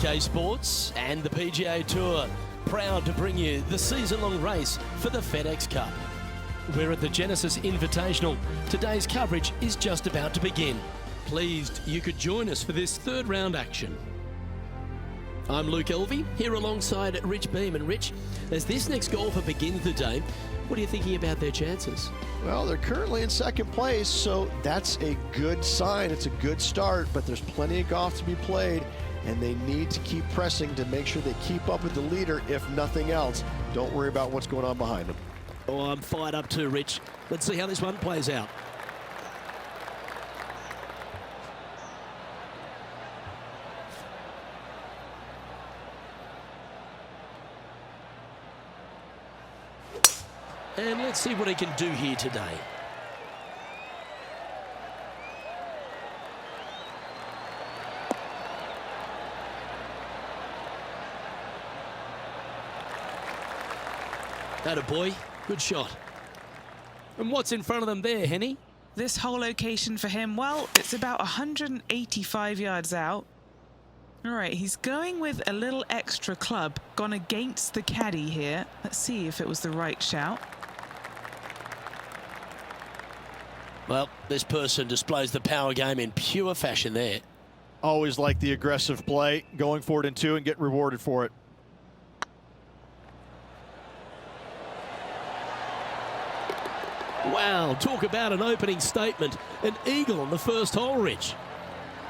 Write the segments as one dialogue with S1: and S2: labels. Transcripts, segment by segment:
S1: OK Sports and the PGA Tour, proud to bring you the season-long race for the FedEx Cup. We're at the Genesis Invitational. Today's coverage is just about to begin. Pleased you could join us for this third round action. I'm Luke Elvey, here alongside Rich Beam. And Rich, as this next golfer begins the day, what are you thinking about their chances?
S2: Well, they're currently in second place, so that's a good sign. It's a good start, but there's plenty of golf to be played, and they need to keep pressing to make sure they keep up with the leader, if nothing else. Don't worry about what's going on behind them.
S1: Oh, I'm fired up too, Rich. Let's see how this one plays out. And let's see what he can do here today. Attaboy, good shot. And what's in front of them there, Henny?
S3: This whole location for him, well, it's about 185 yards out. All right, he's going with a little extra club, gone against the caddy here. Let's see if it was the right shout.
S1: Well, this person displays the power game in pure fashion there.
S2: Always like the aggressive play, going for it in two and get rewarded for it.
S1: Wow, talk about an opening statement. An eagle on the first hole, Rich.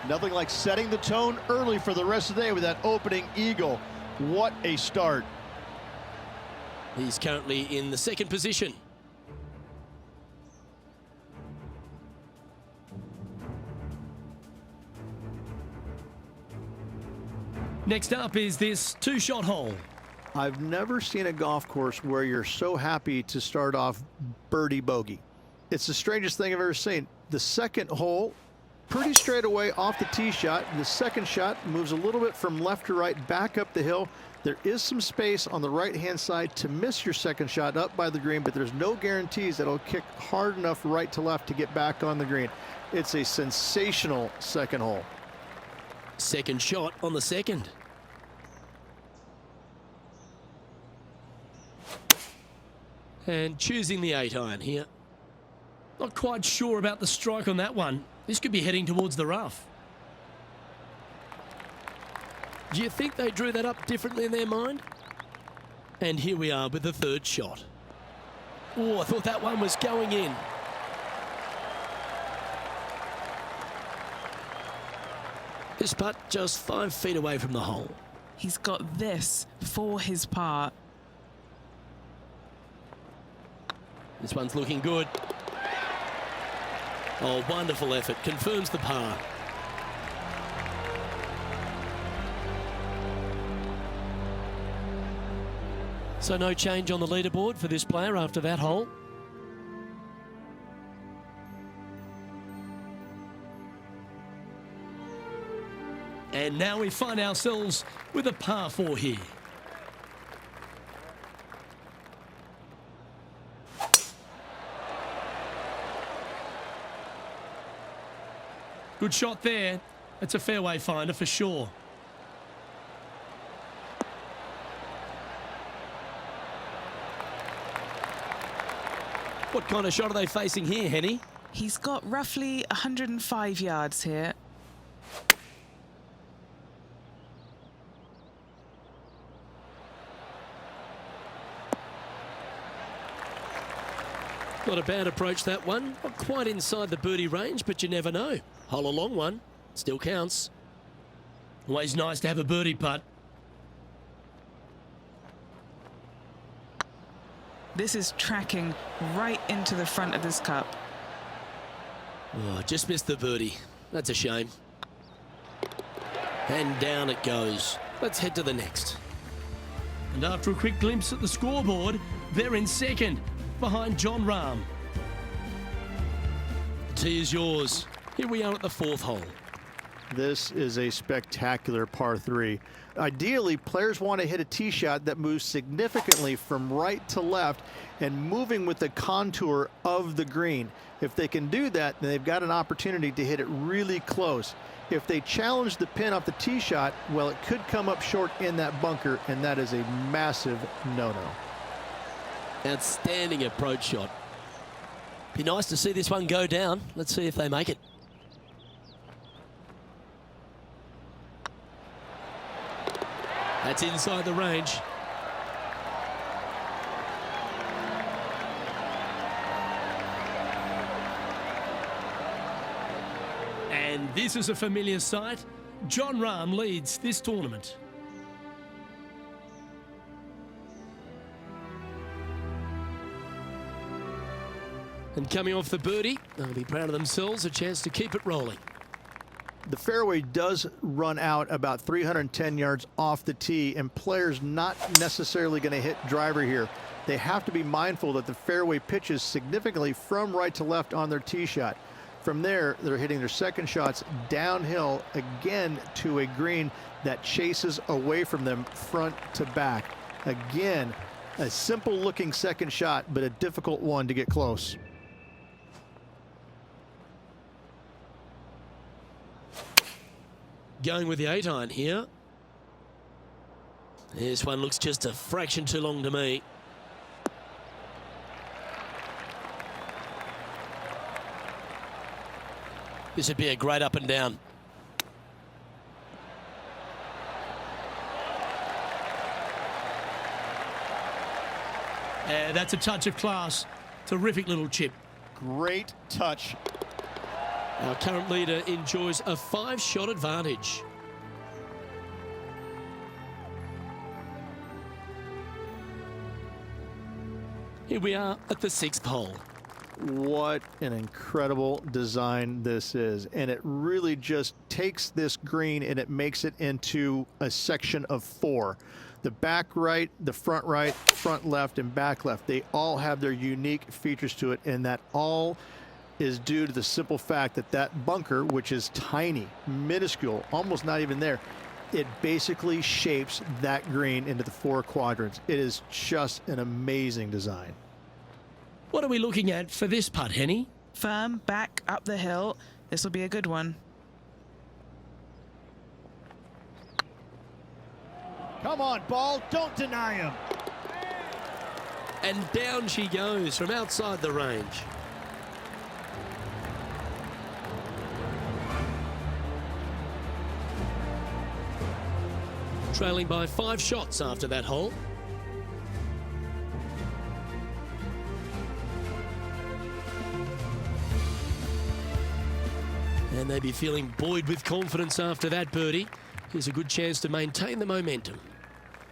S2: Nothing like setting the tone early for the rest of the day with that opening eagle. What a start.
S1: He's currently in the second position. Next up is this two-shot hole.
S2: I've never seen a golf course where you're so happy to start off birdie bogey. It's the strangest thing I've ever seen. The second hole, pretty straight away off the tee shot. The second shot moves a little bit from left to right, back up the hill. There is some space on the right-hand side to miss your second shot up by the green, but there's no guarantees that it'll kick hard enough right to left to get back on the green. It's a sensational second hole.
S1: Second shot on the second. And choosing the 8-iron here. Not quite sure about the strike on that one. This could be heading towards the rough. Do you think they drew that up differently in their mind? And here we are with the third shot. Oh, I thought that one was going in. This putt just 5 feet away from the hole.
S3: He's got this for his par.
S1: This one's looking good. Oh, wonderful effort. Confirms the par. So no change on the leaderboard for this player after that hole. And now we find ourselves with a par 4 here. Good shot there. It's a fairway finder for sure. What kind of shot are they facing here, Henny?
S3: He's got roughly 105 yards here.
S1: Not a bad approach, that one. Not quite inside the birdie range, but you never know. Hole a long one. Still counts. Always nice to have a birdie putt.
S3: This is tracking right into the front of this cup.
S1: Oh, just missed the birdie. That's a shame. And down it goes. Let's head to the next. And after a quick glimpse at the scoreboard, they're in second, behind John Rahm. The tee is yours. Here we are at the fourth hole.
S2: This is a spectacular par 3. Ideally, players want to hit a tee shot that moves significantly from right to left and moving with the contour of the green. If they can do that, then they've got an opportunity to hit it really close. If they challenge the pin off the tee shot, well, it could come up short in that bunker, and that is a massive no-no.
S1: Outstanding approach shot. Be nice to see this one go down. Let's see if they make it. That's inside the range. And this is a familiar sight. Jon Rahm leads this tournament. And coming off the birdie, they'll be proud of themselves, a chance to keep it rolling.
S2: The fairway does run out about 310 yards off the tee, and players not necessarily going to hit driver here. They have to be mindful that the fairway pitches significantly from right to left on their tee shot. From there, they're hitting their second shots downhill again to a green that chases away from them front to back. Again, a simple looking second shot, but a difficult one to get close.
S1: Going with the 8-iron here. This one looks just a fraction too long to me. This would be a great up and down. That's a touch of class. Terrific little chip.
S2: Great touch.
S1: Our current leader enjoys a 5-shot advantage. Here we are at the 6th hole.
S2: What an incredible design this is, and it really just takes this green and it makes it into a section of 4. The back right, the front right, front left, and back left, they all have their unique features to it, and that all is due to the simple fact that that bunker, which is tiny, minuscule, almost not even there, it basically shapes that green into the 4 quadrants. It is just an amazing design.
S1: What are we looking at for this putt, Henny?
S3: Firm, back, up the hill. This will be a good one.
S2: Come on, ball, don't deny him.
S1: And down she goes from outside the range. Trailing by 5 shots after that hole. And they'd be feeling buoyed with confidence after that birdie. Here's a good chance to maintain the momentum.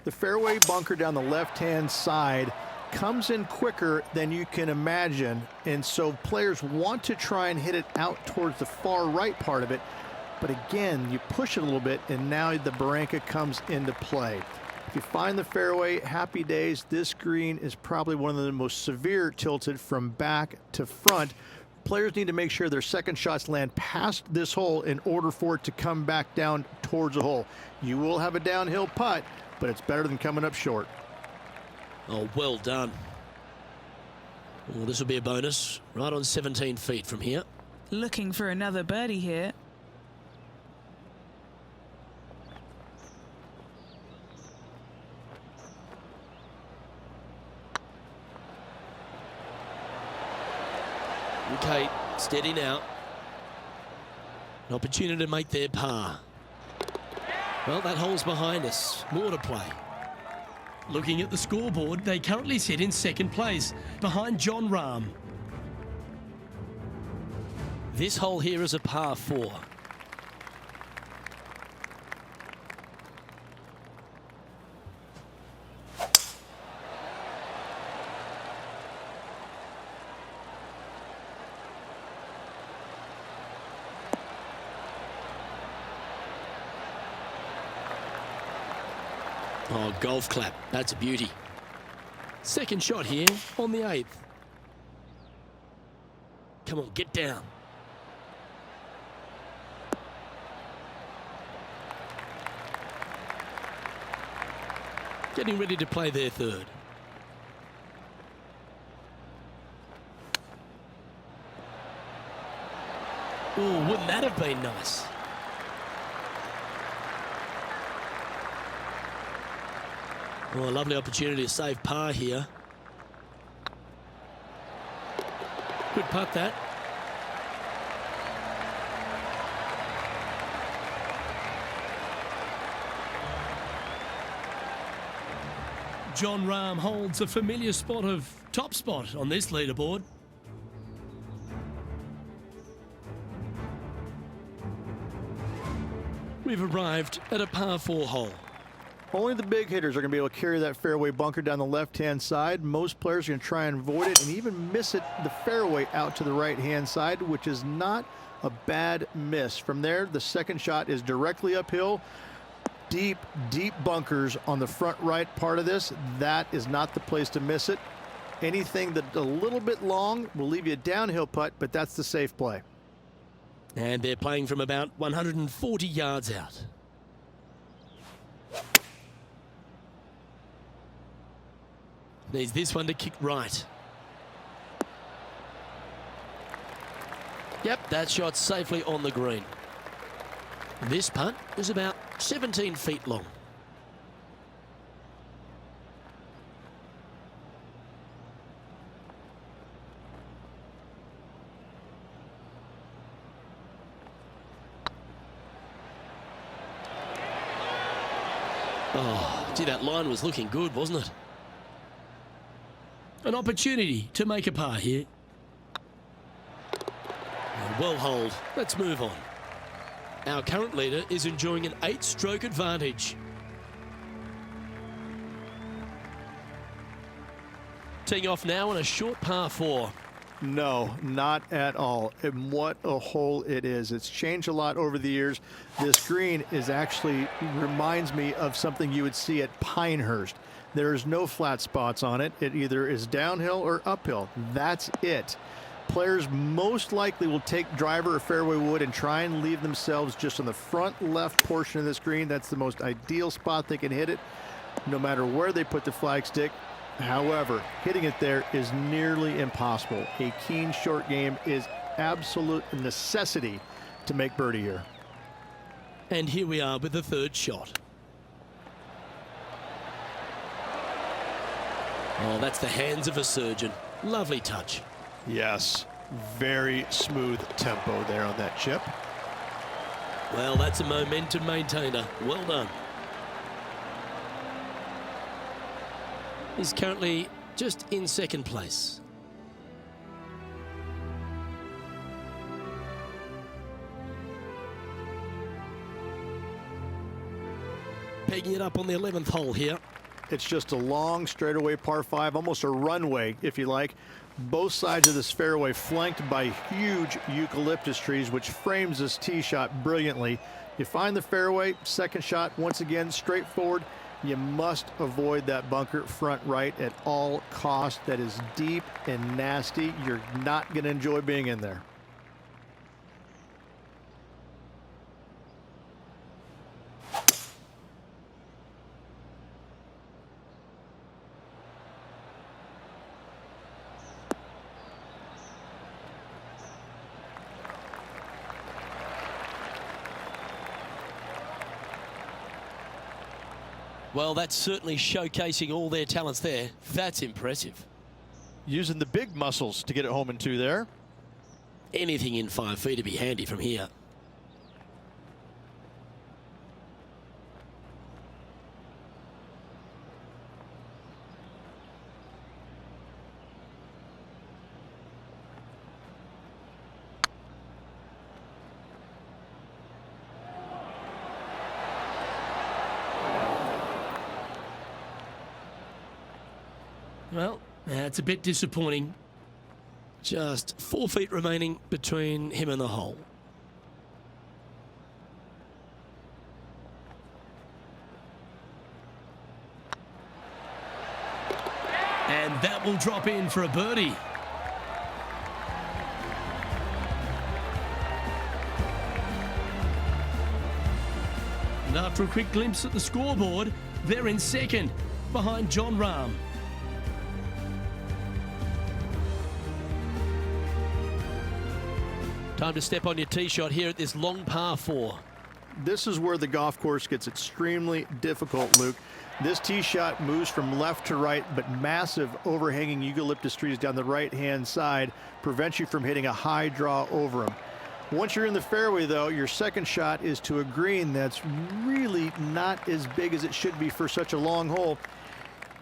S2: The fairway bunker down the left-hand side comes in quicker than you can imagine, and so players want to try and hit it out towards the far right part of it. But again, you push it a little bit, and now the barranca comes into play. If you find the fairway, happy days. This green is probably one of the most severe tilted from back to front. Players need to make sure their second shots land past this hole in order for it to come back down towards the hole. You will have a downhill putt, but it's better than coming up short.
S1: Oh, well done. Well, this will be a bonus. Right on 17 feet from here.
S3: Looking for another birdie here.
S1: Okay, steady now. An opportunity to make their par. Well, that hole's behind us. More to play. Looking at the scoreboard, they currently sit in 2nd place, behind Jon Rahm. This hole here is a par 4. Oh, golf clap. That's a beauty. Second shot here on the 8th. Come on, get down. getting ready to play their third. Oh, wouldn't that have been nice? Oh, a lovely opportunity to save par here. Good putt, that. John Rahm holds a familiar spot of top spot on this leaderboard. We've arrived at a par 4 hole.
S2: Only the big hitters are going to be able to carry that fairway bunker down the left-hand side. Most players are going to try and avoid it and even miss it the fairway out to the right-hand side, which is not a bad miss. From there, the second shot is directly uphill. Deep, deep bunkers on the front right part of this. That is not the place to miss it. Anything that's a little bit long will leave you a downhill putt, but that's the safe play.
S1: And they're playing from about 140 yards out. Needs this one to kick right. Yep, that shot's safely on the green. This putt is about 17 feet long. Oh, gee, that line was looking good, wasn't it? An opportunity to make a par here. Well holed. Let's move on. Our current leader is enjoying an 8-stroke advantage. Teeing off now on a short par 4.
S2: No, not at all. And what a hole it is. It's changed a lot over the years. This green is actually reminds me of something you would see at Pinehurst. There's no flat spots on it. It either is downhill or uphill. That's it. Players most likely will take driver or fairway wood and try and leave themselves just on the front left portion of this green. That's the most ideal spot they can hit it, no matter where they put the flag stick. However, hitting it there is nearly impossible. A keen short game is absolute necessity to make birdie here.
S1: And here we are with the third shot. Oh, that's the hands of a surgeon. Lovely touch.
S2: Yes, very smooth tempo there on that chip.
S1: Well, that's a momentum maintainer. Well done. He's currently just in second place. Pegging it up on the 11th hole here.
S2: It's just a long straightaway par 5, almost a runway, if you like. Both sides of this fairway flanked by huge eucalyptus trees, which frames this tee shot brilliantly. You find the fairway, second shot, once again, straightforward. You must avoid that bunker front right at all costs. That is deep and nasty. You're not going to enjoy being in there.
S1: Well, that's certainly showcasing all their talents there. That's impressive.
S2: Using the big muscles to get it home in 2 there.
S1: Anything in 5 feet to be handy from here. Well, that's a bit disappointing. Just 4 feet remaining between him and the hole. And that will drop in for a birdie. And after a quick glimpse at the scoreboard, they're in second. behind John Rahm. Time to step on your tee shot here at this long par 4.
S2: This is where the golf course gets extremely difficult, Luke. This tee shot moves from left to right, but massive overhanging eucalyptus trees down the right-hand side prevents you from hitting a high draw over them. Once you're in the fairway, though, your second shot is to a green that's really not as big as it should be for such a long hole.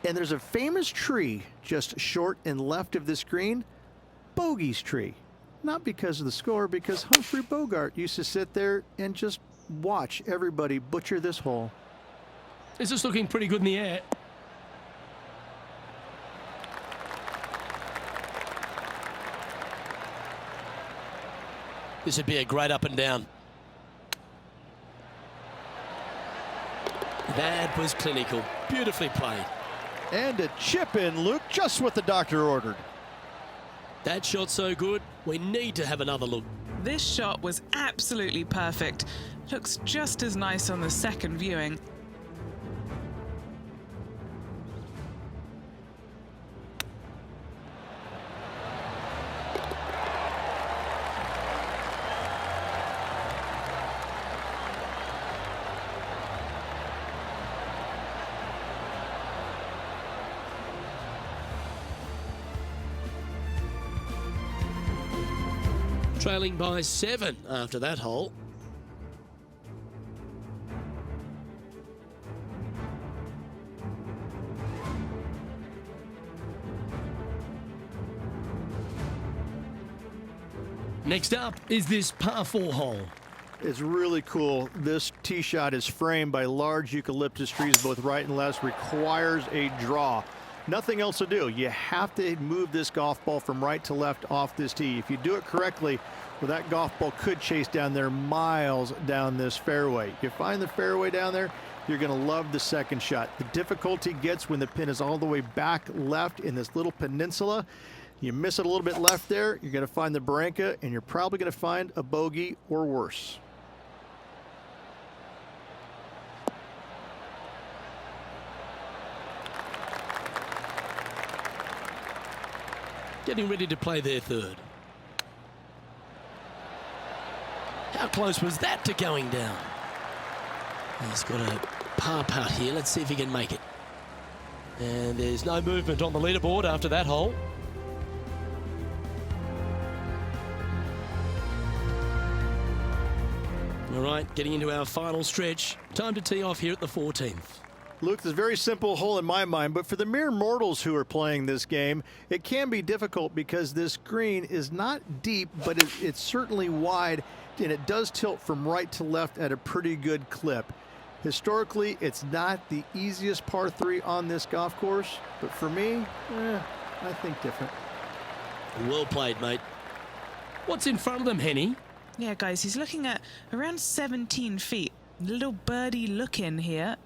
S2: And there's a famous tree just short and left of this green, Bogey's tree. Not because of the score, because Humphrey Bogart used to sit there and just watch everybody butcher this hole.
S1: This is looking pretty good in the air. This would be a great up and down. That was clinical. Beautifully played.
S2: And a chip in, Luke, just what the doctor ordered.
S1: That shot's so good, we need to have another look.
S3: This shot was absolutely perfect. Looks just as nice on the second viewing.
S1: Trailing by 7 after that hole. Next up is this par 4 hole.
S2: It's really cool. This tee shot is framed by large eucalyptus trees both right and left, requires a draw. Nothing else to do. You have to move this golf ball from right to left off this tee. If you do it correctly, well, that golf ball could chase down there miles down this fairway. You find the fairway down there, you're going to love the second shot. The difficulty gets when the pin is all the way back left in this little peninsula. You miss it a little bit left there, you're going to find the barranca, and you're probably going to find a bogey or worse.
S1: Getting ready to play their third. How close was that to going down? He's got a par putt here. Let's see if he can make it. And there's no movement on the leaderboard after that hole. All right, getting into our final stretch. Time to tee off here at the 14th.
S2: Luke, this is a very simple hole in my mind, but for the mere mortals who are playing this game, it can be difficult because this green is not deep, but it's certainly wide, and it does tilt from right to left at a pretty good clip. Historically, it's not the easiest par 3 on this golf course, but for me, I think different.
S1: Well played, mate. What's in front of them, Henny?
S3: Yeah, guys, he's looking at around 17 feet. Little birdie look in here.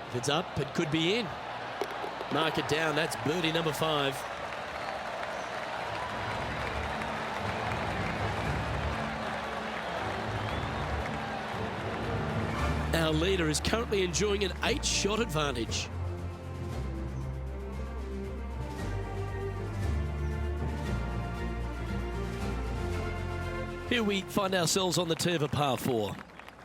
S1: If it's up, it could be in. Mark it down. That's birdie number 5. Our leader is currently enjoying an 8-shot advantage. Here we find ourselves on the tee of a par 4.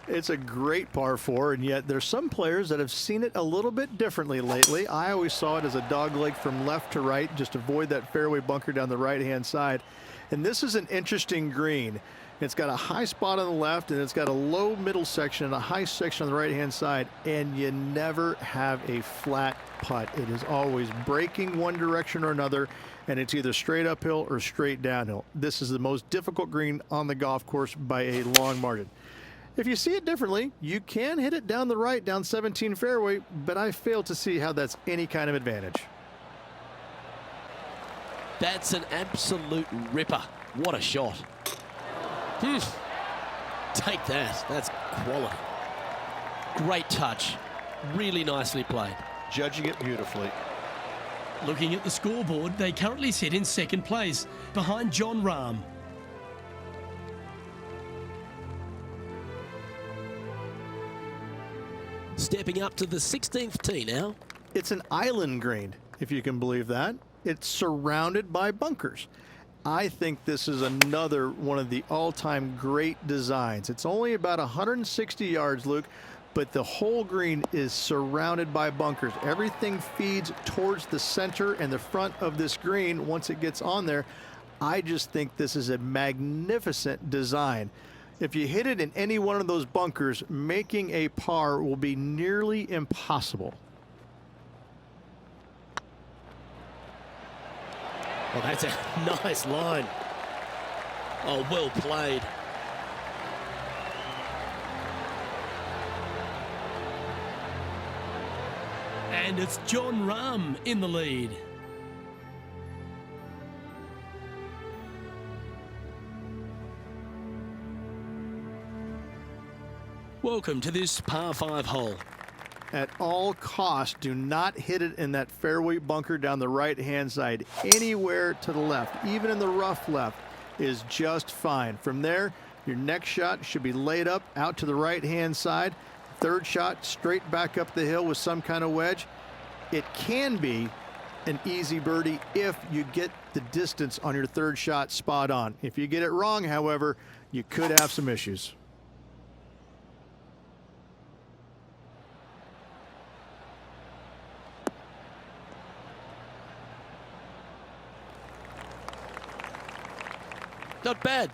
S2: It's a great par 4, and yet there's some players that have seen it a little bit differently lately. I always saw it as a dogleg from left to right, just avoid that fairway bunker down the right-hand side. And this is an interesting green. It's got a high spot on the left, and it's got a low middle section and a high section on the right-hand side, and you never have a flat putt. It is always breaking one direction or another, and it's either straight uphill or straight downhill. This is the most difficult green on the golf course by a long margin. If you see it differently, you can hit it down the right, down 17 fairway, but I fail to see how that's any kind of advantage.
S1: That's an absolute ripper. What a shot. Take that. That's quality. Great touch. Really nicely played.
S2: Judging it beautifully.
S1: Looking at the scoreboard, they currently sit in second place behind John Rahm. Stepping up to the 16th tee now.
S2: It's an island green, if you can believe that. It's surrounded by bunkers. I think this is another one of the all-time great designs. It's only about 160 yards, Luke, but the whole green is surrounded by bunkers. Everything feeds towards the center and the front of this green once it gets on there. I just think this is a magnificent design. If you hit it in any one of those bunkers, making a par will be nearly impossible.
S1: Well, that's a nice line. Oh, well played. And it's Jon Rahm in the lead. Welcome to this par 5 hole.
S2: At all costs, do not hit it in that fairway bunker down the right-hand side. Anywhere to the left, even in the rough left, is just fine. From there, your next shot should be laid up out to the right-hand side. Third shot, straight back up the hill with some kind of wedge. It can be an easy birdie if you get the distance on your third shot spot on. If you get it wrong, however, you could have some issues.
S1: Not bad.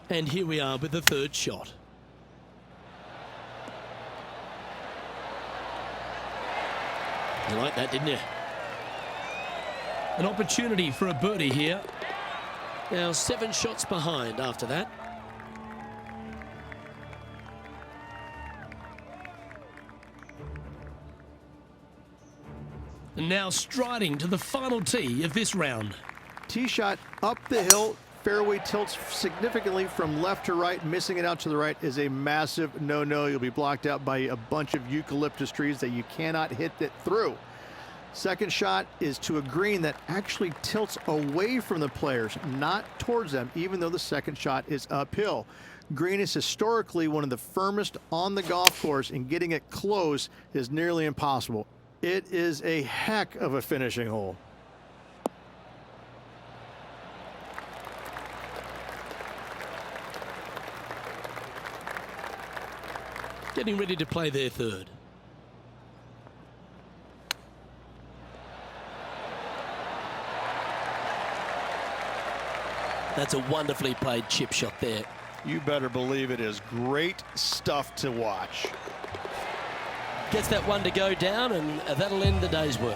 S1: And here we are with the third shot. You like that, didn't you? An opportunity for a birdie here. Now 7 shots behind after that. And now striding to the final tee of this round.
S2: Tee shot up the hill. Fairway tilts significantly from left to right. Missing it out to the right is a massive no-no. You'll be blocked out by a bunch of eucalyptus trees that you cannot hit it through. Second shot is to a green that actually tilts away from the players, not towards them, even though the second shot is uphill. Green is historically one of the firmest on the golf course, and getting it close is nearly impossible. It is a heck of a finishing hole.
S1: Getting ready to play their third. That's a wonderfully played chip shot there.
S2: You better believe it is great stuff to watch.
S1: Gets that one to go down, and that'll end the day's work.